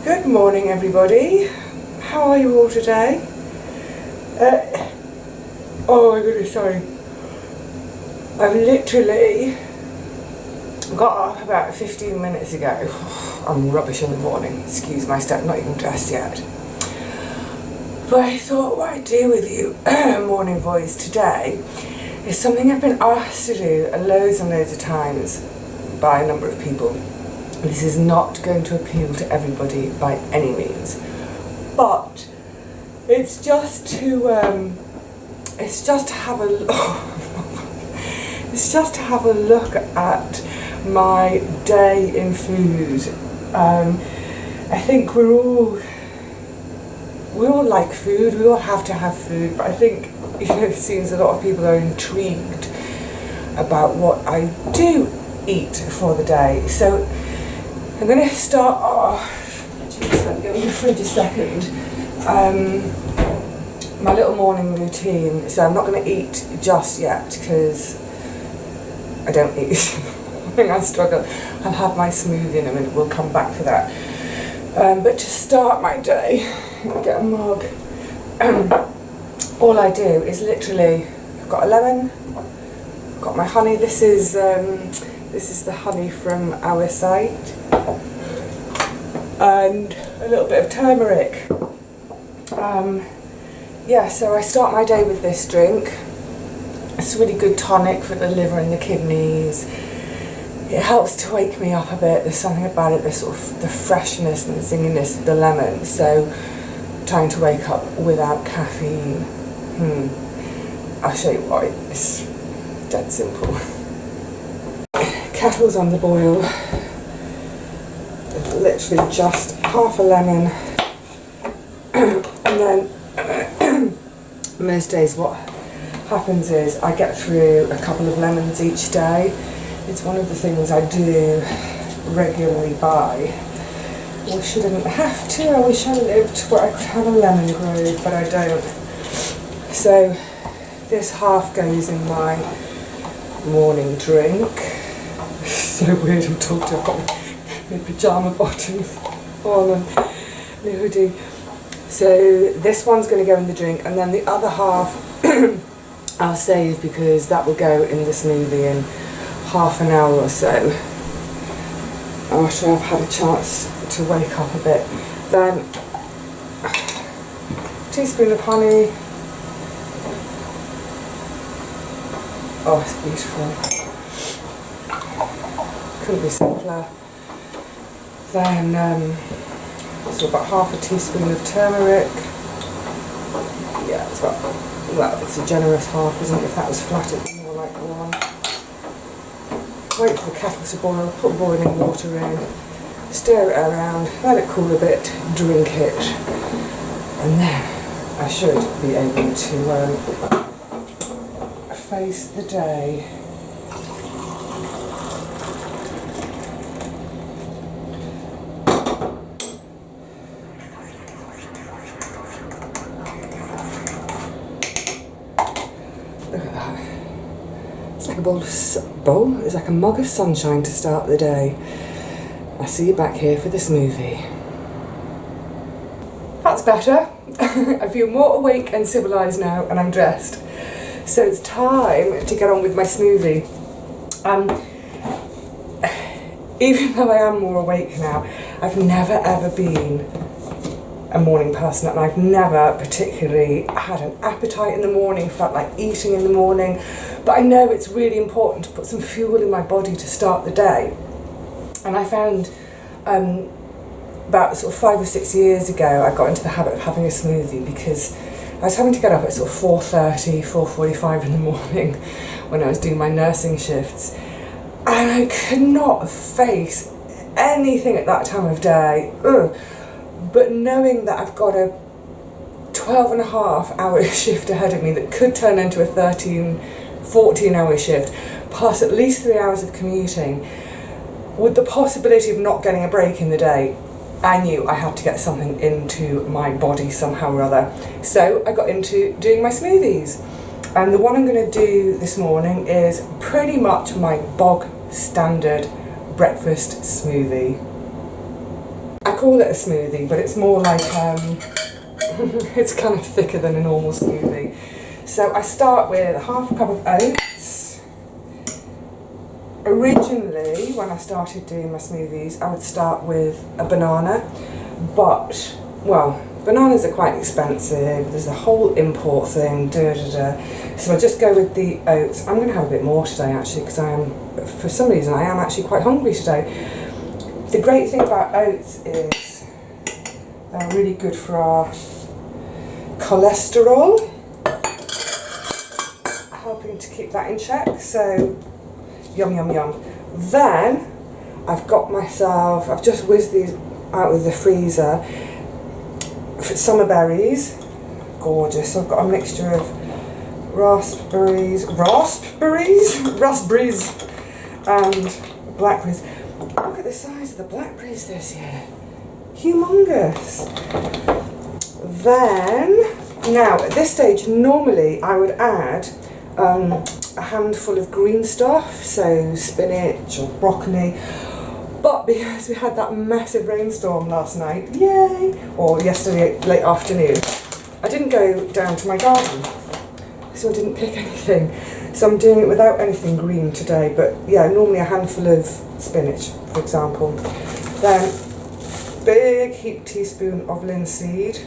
Good morning, everybody. How are you all today? Oh my goodness, sorry. I've literally got up about 15 minutes ago. I'm rubbish in the morning, excuse my step, not even dressed yet. But I thought what I'd do with you, morning voice, today is something I've been asked to do loads and loads of times by a number of people. This is not going to appeal to everybody by any means, but it's just to have a look at my day in food. I think we all like food. We all have to have food, but I think it seems a lot of people are intrigued about what I do eat for the day. So I'm going to start off, just let me go in the fridge a second, my little morning routine. So I'm not going to eat just yet because I don't eat. I think I struggle. I'll have my smoothie in a minute, we'll come back for that. But to start my day, get a mug. All I do is literally, I've got a lemon, I've got my honey. This is the honey from our site, and a little bit of turmeric. So I start my day with this drink. It's a really good tonic for the liver and the kidneys. It helps to wake me up a bit. There's something about it, the sort of the freshness and the zinginess of the lemon. So trying to wake up without caffeine. I'll show you why. It's dead simple. Kettle's on the boil. Literally just half a lemon, and then most days what happens is I get through a couple of lemons each day. It's one of the things I do regularly buy. I shouldn't have to. I wish I lived where I could have a lemon grove, but I don't. So this half goes in my morning drink. So weird, I'm talking to, I've got my pyjama bottoms on and my hoodie. So this one's going to go in the drink, and then the other half I'll save because that will go in the smoothie in half an hour or so, after I've had a chance to wake up a bit. Then a teaspoon of honey. Oh, it's beautiful. Couldn't be simpler. Then so about half a teaspoon of turmeric. Yeah, it's about, well, it's a generous half, isn't it? If that was flat, it'd be more like one. Wait for the kettle to boil, put boiling water in, stir it around, let it cool a bit, drink it, and then I should be able to face the day. Look at that. It's like a bowl? It's like a mug of sunshine to start the day. I'll see you back here for the smoothie. That's better. I feel more awake and civilised now, and I'm dressed. So it's time to get on with my smoothie. Even though I am more awake now, I've never ever been a morning person, and I've never particularly had an appetite in the morning, felt like eating in the morning, but I know it's really important to put some fuel in my body to start the day. And I found about sort of 5 or 6 years ago I got into the habit of having a smoothie because I was having to get up at sort of 4:30, 4:45 in the morning when I was doing my nursing shifts, and I could not face anything at that time of day. But knowing that I've got a 12.5 hour shift ahead of me that could turn into a 13, 14 hour shift, plus at least 3 hours of commuting, with the possibility of not getting a break in the day, I knew I had to get something into my body somehow or other. So I got into doing my smoothies. And the one I'm going to do this morning is pretty much my bog standard breakfast smoothie. I I call it a smoothie, but it's more like, it's kind of thicker than a normal smoothie. So I start with half a cup of oats. Originally, when I started doing my smoothies, I would start with a banana, but, well, bananas are quite expensive, there's a whole import thing, so I just go with the oats. I'm going to have a bit more today actually, because for some reason I am actually quite hungry today. The great thing about oats is they're really good for our cholesterol, helping to keep that in check, so yum yum yum. Then I've just whizzed these out of the freezer. Summer berries, gorgeous. So I've got a mixture of raspberries, and blackberries. Look at the size of the blackberries this year, humongous. Then, now at this stage, normally I would add a handful of green stuff, so spinach or broccoli. But because we had that massive rainstorm last night, yay, or yesterday late afternoon, I didn't go down to my garden, so I didn't pick anything. So I'm doing it without anything green today, but yeah, normally a handful of spinach, for example. Then big heaped teaspoon of linseed.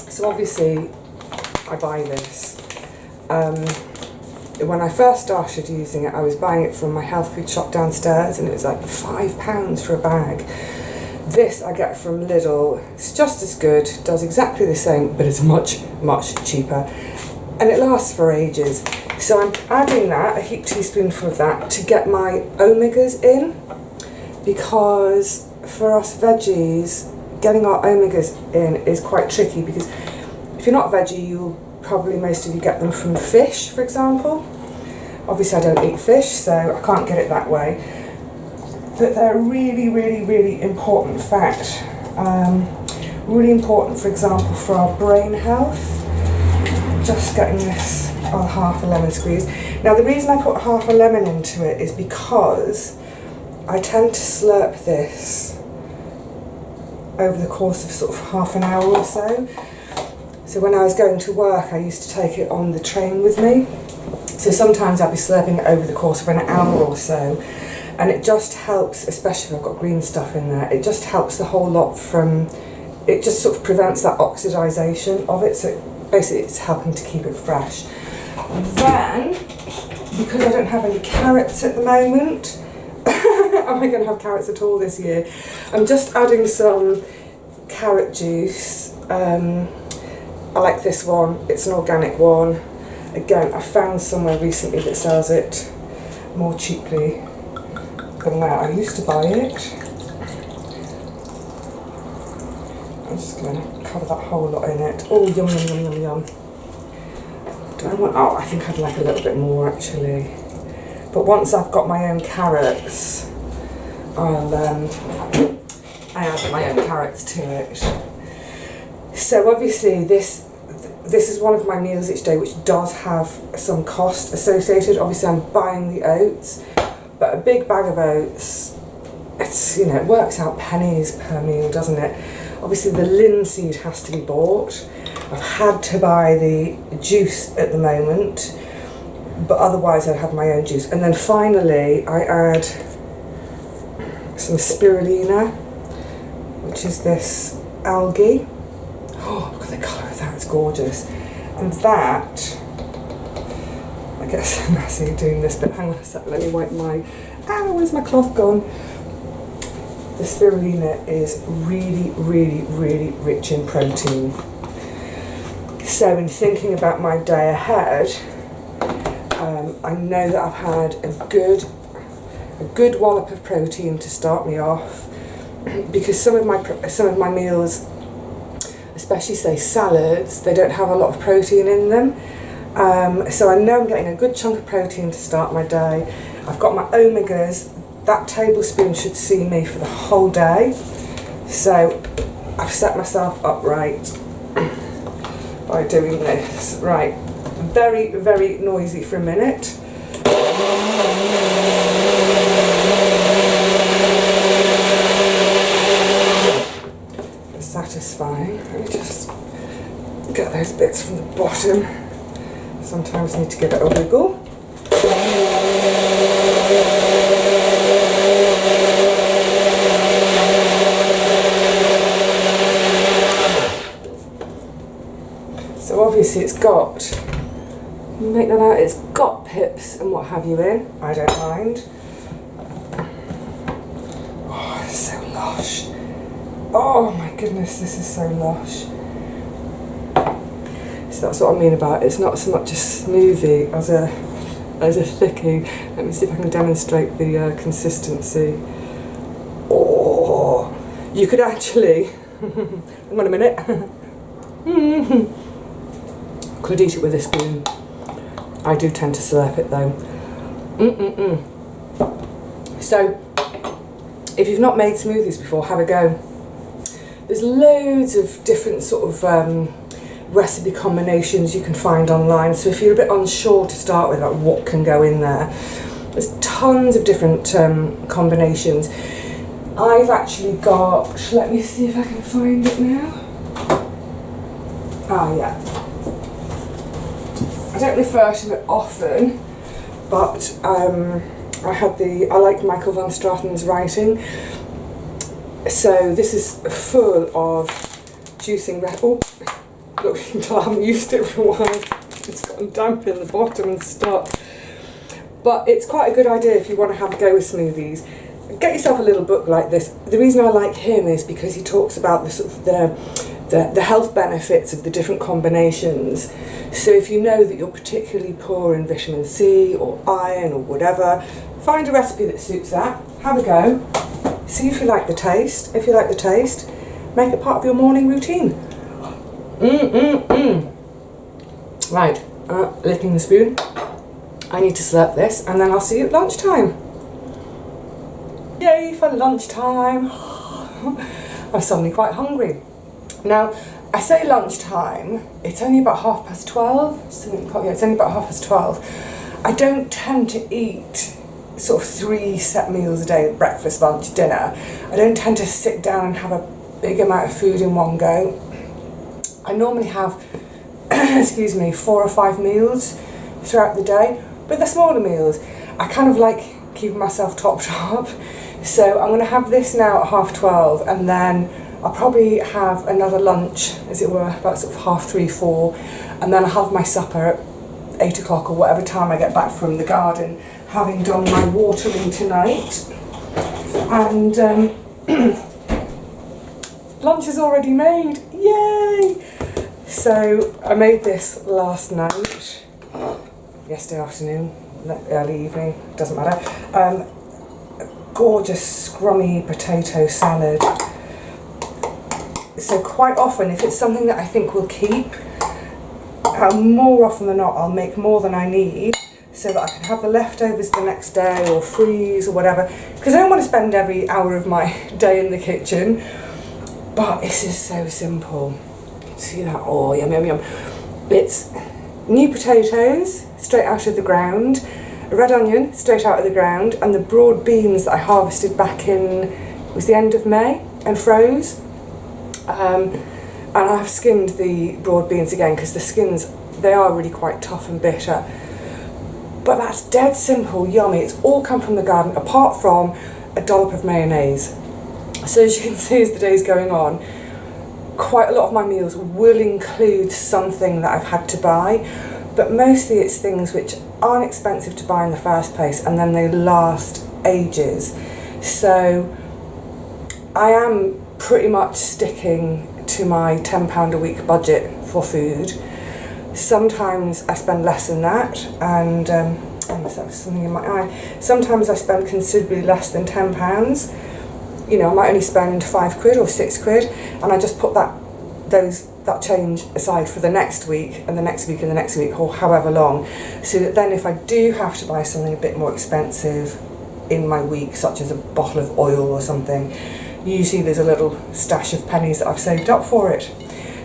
So obviously I buy this. When I first started using it, I was buying it from my health food shop downstairs, and it was like £5 for a bag. This I get from Lidl. It's just as good, does exactly the same, but it's much, much cheaper. And it lasts for ages. So I'm adding that, a heaped teaspoonful of that, to get my omegas in, because for us veggies, getting our omegas in is quite tricky, because if you're not veggie, most of you get them from fish, for example. Obviously I don't eat fish, so I can't get it that way. But they're really, really, really important fact. Really important, for example, for our brain health. Just getting this on half a lemon squeeze. Now the reason I put half a lemon into it is because I tend to slurp this over the course of sort of half an hour or so. So when I was going to work, I used to take it on the train with me. So sometimes I'd be slurping it over the course of an hour or so. And it just helps, especially if I've got green stuff in there, it just helps the whole lot from, it just sort of prevents that oxidisation of it. So basically it's helping to keep it fresh. Then, because I don't have any carrots at the moment, am I going to have carrots at all this year? I'm just adding some carrot juice. I like this one, it's an organic one. Again, I found somewhere recently that sells it more cheaply than where I used to buy it. I'm just going to cover that whole lot in it. Oh, yum, yum, yum, yum, yum. Do I want, oh, I think I'd like a little bit more actually. But once I've got my own carrots, I add my own carrots to it. So obviously this is one of my meals each day which does have some cost associated. Obviously I'm buying the oats, but a big bag of oats, it's, you know, it works out pennies per meal, doesn't it? Obviously the linseed has to be bought. I've had to buy the juice at the moment, but otherwise I'd have my own juice. And then finally I add some spirulina, which is this algae. Oh, look at the colour of that, it's gorgeous. And that, I get so messy doing this, but hang on a sec, let me wipe my, where's my cloth gone? The spirulina is really, really, really rich in protein. So in thinking about my day ahead, I know that I've had a good wallop of protein to start me off, because some of my meals, especially say salads, they don't have a lot of protein in them. So I know I'm getting a good chunk of protein to start my day. I've got my omegas. That tablespoon should see me for the whole day. So I've set myself up right by doing this. Right, very, very noisy for a minute. satisfying. Let me just get those bits from the bottom. Sometimes need to give it a wiggle. So obviously it's got, you make that out, it's got pips and what have you in. I don't mind. Oh, it's so lush. Oh my goodness, this is so lush. So that's what I mean about it. It's not so much a smoothie as a thickie. Let me see if I can demonstrate the consistency. Oh, you could actually, hang on a minute. Could eat it with a spoon. I do tend to slurp it though. So, if you've not made smoothies before, have a go. There's loads of different sort of recipe combinations you can find online. So if you're a bit unsure to start with about what can go in there, there's tons of different combinations. I've actually got, let me see if I can find it now. Ah, yeah. I don't refer to it often, but I like Michael van Strathen's writing. So this is full of juicing look, I haven't used it for a while. It's gotten damp in the bottom and stuff. But it's quite a good idea if you want to have a go with smoothies. Get yourself a little book like this. The reason I like him is because he talks about the sort of the health benefits of the different combinations. So if you know that you're particularly poor in vitamin C or iron or whatever, find a recipe that suits that, have a go, see if you like the taste. If you like the taste, make it part of your morning routine. Right, licking the spoon. I need to slurp this and then I'll see you at lunchtime. Yay for lunchtime! I'm suddenly quite hungry. Now, I say lunchtime, it's only about 12:30. Yeah, it's only about 12:30. I don't tend to eat sort of 3 set meals a day, breakfast, lunch, dinner. I don't tend to sit down and have a big amount of food in one go. I normally have, excuse me, 4 or 5 meals throughout the day, but they're smaller meals. I kind of like keeping myself topped up. So I'm going to have this now at 12:30, and then I'll probably have another lunch, as it were, about sort of 3:30, 4, and then I'll have my supper at 8 o'clock or whatever time I get back from the garden, having done my watering tonight. And lunch is already made, yay! So I made this last night, yesterday afternoon, early evening, doesn't matter. Gorgeous scrummy potato salad. So quite often, if it's something that I think will keep, more often than not I'll make more than I need so that I can have the leftovers the next day or freeze or whatever, because I don't want to spend every hour of my day in the kitchen. But this is so simple. You can see that? Oh, yum, yum, yum. It's new potatoes straight out of the ground, a red onion straight out of the ground, and the broad beans that I harvested back in, it was the end of May, and froze. And I've skinned the broad beans again because the skins, they are really quite tough and bitter. But that's dead simple, yummy. It's all come from the garden, apart from a dollop of mayonnaise. So as you can see, as the day's going on, quite a lot of my meals will include something that I've had to buy, but mostly it's things which aren't expensive to buy in the first place, and then they last ages. So I am pretty much sticking to my £10 a week budget for food. Sometimes I spend less than that, and something in my eye. Sometimes I spend considerably less than £10. You know, I might only spend £5 or £6, and I just put that change aside for the next week and the next week and the next week, or however long, so that then if I do have to buy something a bit more expensive in my week, such as a bottle of oil or something, usually there's a little stash of pennies that I've saved up for it.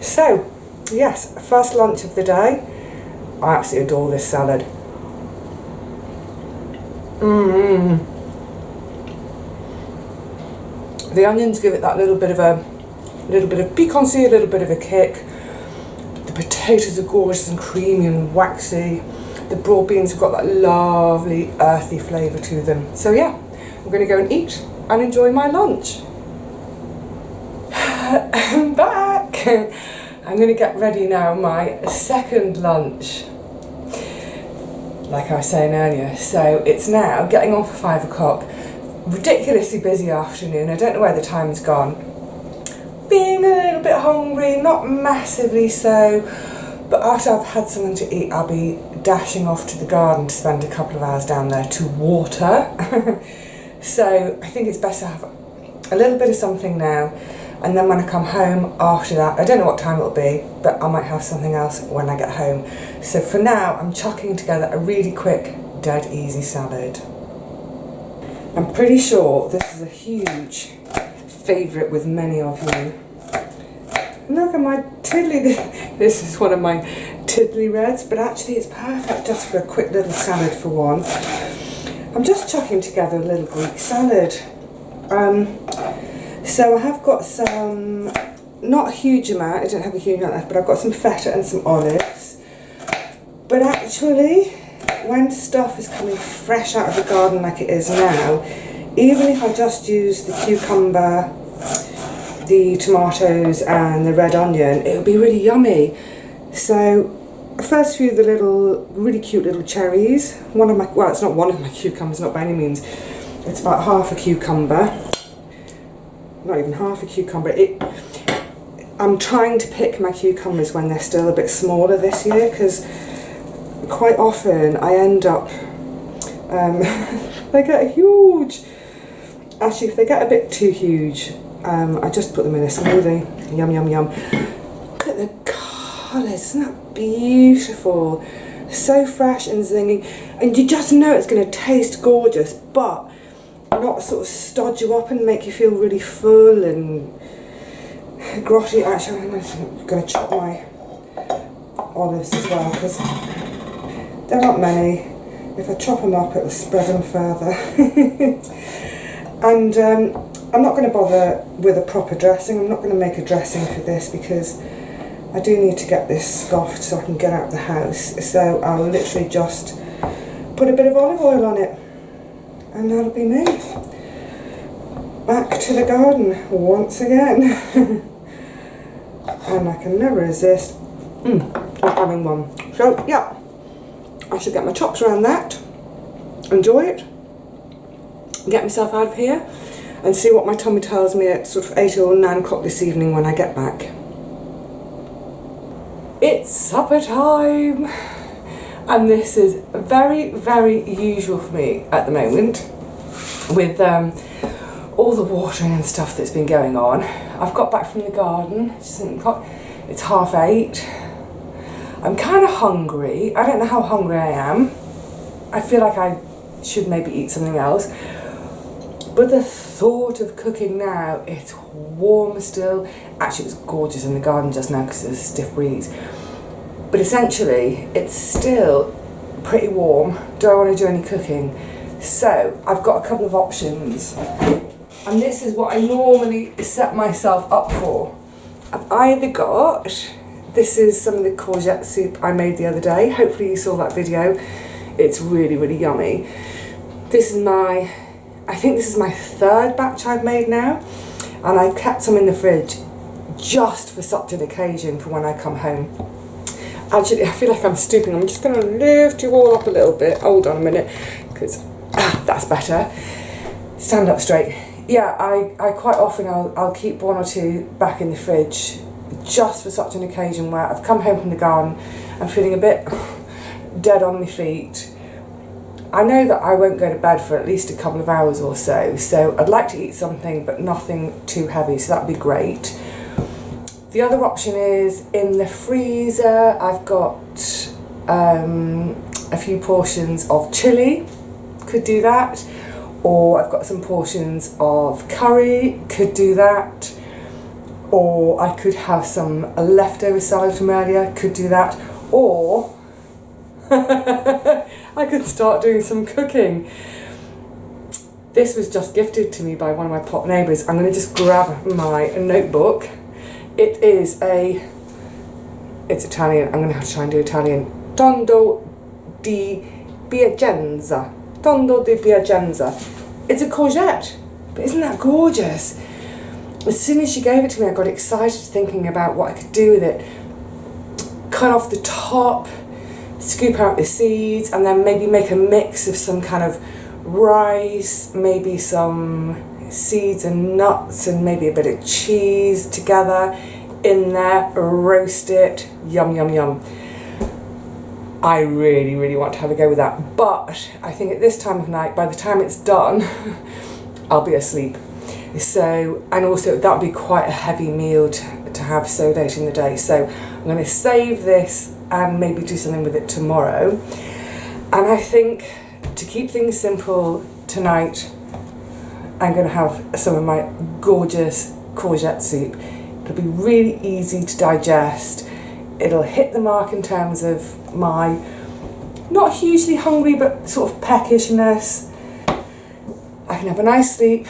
So yes, first lunch of the day. I absolutely adore this salad. The onions give it that little bit of a A little bit of piquancy, a little bit of a kick. The potatoes are gorgeous and creamy and waxy. The broad beans have got that lovely earthy flavour to them. So yeah, I'm going to go and eat and enjoy my lunch. I'm back. I'm going to get ready now, my second lunch. Like I was saying earlier, so it's now getting on for 5 o'clock. Ridiculously busy afternoon. I don't know where the time's gone. Being a little bit hungry, not massively so, but after I've had something to eat, I'll be dashing off to the garden to spend a couple of hours down there to water. So I think it's best to have a little bit of something now, and then when I come home after that, I don't know what time it'll be, but I might have something else when I get home. So for now, I'm chucking together a really quick, dead easy salad. I'm pretty sure this is a huge favourite with many of you. Look at my tiddly, this is one of my tiddly reds, but actually it's perfect just for a quick little salad for one. I'm just chucking together a little Greek salad. So I have got some, not a huge amount, I don't have a huge amount left, but I've got some feta and some olives. But actually, when stuff is coming fresh out of the garden like it is now, even if I just use the cucumber, the tomatoes and the red onion, it would be really yummy. So first few of the little, really cute little cherries. One of my, well, it's not one of my cucumbers, not by any means. It's about half a cucumber. Not even half a cucumber. I'm trying to pick my cucumbers when they're still a bit smaller this year, because quite often I end up, they get huge. Actually, if they get a bit too huge, I just put them in a smoothie. Yum, yum, yum. Look at the colours, isn't that beautiful? So fresh and zinging. And you just know it's going to taste gorgeous, but not sort of stodge you up and make you feel really full and grotty. Actually, I'm going to chop my olives as well, because there aren't many. If I chop them up, it'll spread them further. And I'm not going to bother with a proper dressing. I'm not going to make a dressing for this, because I do need to get this scoffed so I can get out of the house. So I'll literally just put a bit of olive oil on it, and that'll be me. Back to the garden once again. And I can never resist having one. So yeah, I should get my chops around that, enjoy it, get myself out of here, and see what my tummy tells me at sort of 8 or 9 o'clock this evening when I get back. It's supper time, and this is very, very usual for me at the moment with all the watering and stuff that's been going on. I've got back from the garden, it's 8:30. I'm kind of hungry. I don't know how hungry I am. I feel like I should maybe eat something else. But the thought of cooking now, it's warm still. Actually, it was gorgeous in the garden just now because there's a stiff breeze. But essentially, it's still pretty warm. Do I want to do any cooking? So, I've got a couple of options. And this is what I normally set myself up for. I've either got, this is some of the courgette soup I made the other day. Hopefully you saw that video. It's really, really yummy. This is my, I think this is my 3rd batch I've made now, and I've kept some in the fridge just for such an occasion for when I come home. Actually, I feel like I'm stooping. I'm just going to lift you all up a little bit. Hold on a minute, because that's better. Stand up straight. Yeah, I quite often I'll keep 1 or 2 back in the fridge just for such an occasion where I've come home from the garden, I'm feeling a bit dead on my feet. I know that I won't go to bed for at least a couple of hours or so, so I'd like to eat something but nothing too heavy, so that'd be great. The other option is in the freezer, I've got a few portions of chilli, could do that, or I've got some portions of curry, could do that, or I could have some leftover salad from earlier, could do that, or I could start doing some cooking. This was just gifted to me by one of my pop neighbours. I'm going to just grab my notebook it's Italian. I'm going to have to try and do Italian. Tondo di Piacenza. Tondo di Piacenza. It's a courgette, but isn't that gorgeous? As soon as she gave it to me, I got excited thinking about what I could do with it. Cut off the top, scoop out the seeds, and then maybe make a mix of some kind of rice, maybe some seeds and nuts, and maybe a bit of cheese together in there, roast it. Yum, yum, yum. I really, really want to have a go with that, but I think at this time of night, by the time it's done, I'll be asleep. So, and also that would be quite a heavy meal to have so late in the day. So I'm going to save this and maybe do something with it tomorrow. And I think to keep things simple tonight, I'm going to have some of my gorgeous courgette soup. It'll be really easy to digest. It'll hit the mark in terms of my not hugely hungry but sort of peckishness. I can have a nice sleep,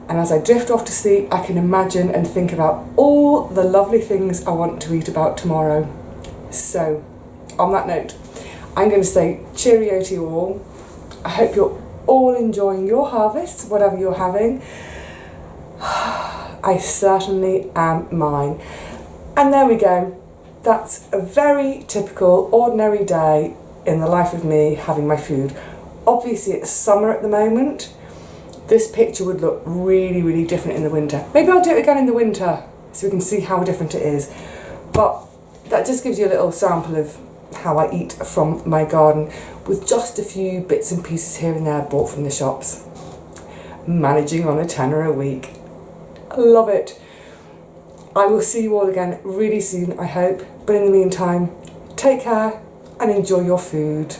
and as I drift off to sleep I can imagine and think about all the lovely things I want to eat about tomorrow. So on that note, I'm going to say cheerio to you all. I hope you're all enjoying your harvests, whatever you're having. I certainly am mine. And there we go. That's a very typical, ordinary day in the life of me having my food. Obviously it's summer at the moment. This picture would look really, really different in the winter. Maybe I'll do it again in the winter so we can see how different it is. But that just gives you a little sample of how I eat from my garden, with just a few bits and pieces here and there bought from the shops. Managing on a tenner a week. I love it. I will see you all again really soon, I hope. But in the meantime, take care and enjoy your food.